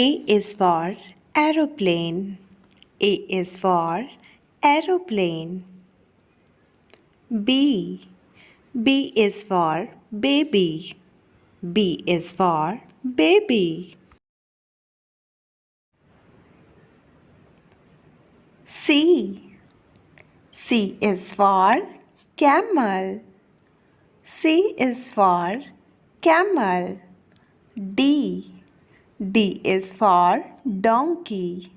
A is for aeroplane. A is for aeroplane. B. B is for baby. B is for baby. C. C is for camel. C is for camel. D. D is for donkey.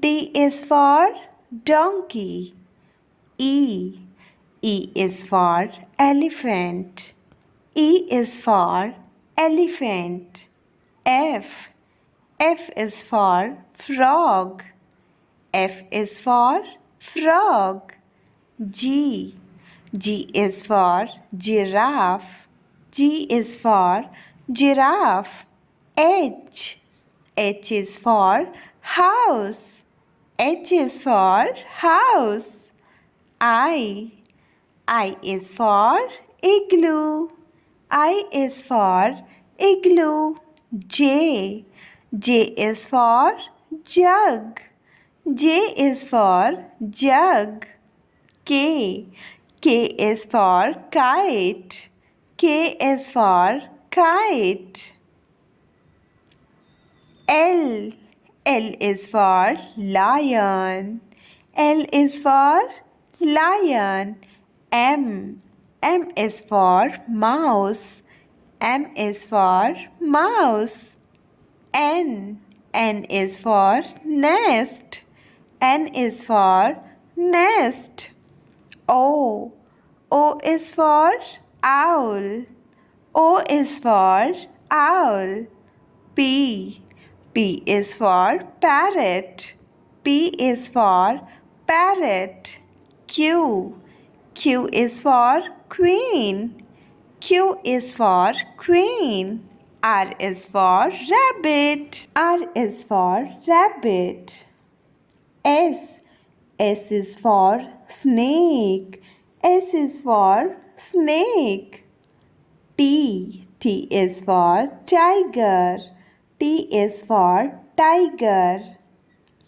D is for donkey. E. E is for elephant. E is for elephant. F. F is for frog. F is for frog. G. G is for giraffe. G is for giraffe. H. H is for house. H is for house. I. I is for igloo. I is for igloo. J. J is for jug. J is for jug. K. K is for kite. K is for kite. L. L is for lion. L is for lion. M. M is for mouse. M is for mouse. N. N is for nest. N is for nest. O. O is for owl. O is for owl. P. P is for parrot. P is for parrot. Q. Q is for queen. Q is for queen. R is for rabbit. R is for rabbit. S. S is for snake. S is for snake. T. T is for tiger. T is for tiger.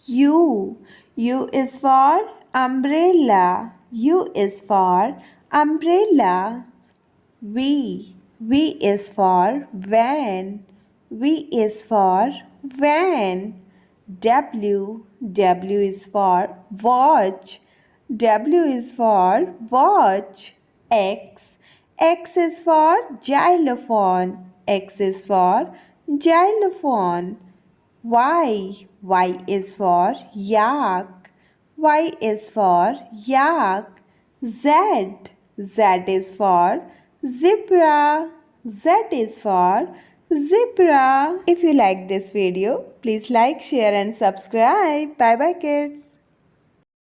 U. U is for umbrella. U is for umbrella. V. V is for van. V is for van. W. W is for watch. W is for watch. X. X is for xylophone. X is for xylophone. Y. Y is for yak. Y is for yak. Z. Z is for zebra. Z is for zebra. If you like this video, please like, share and subscribe. Bye bye kids.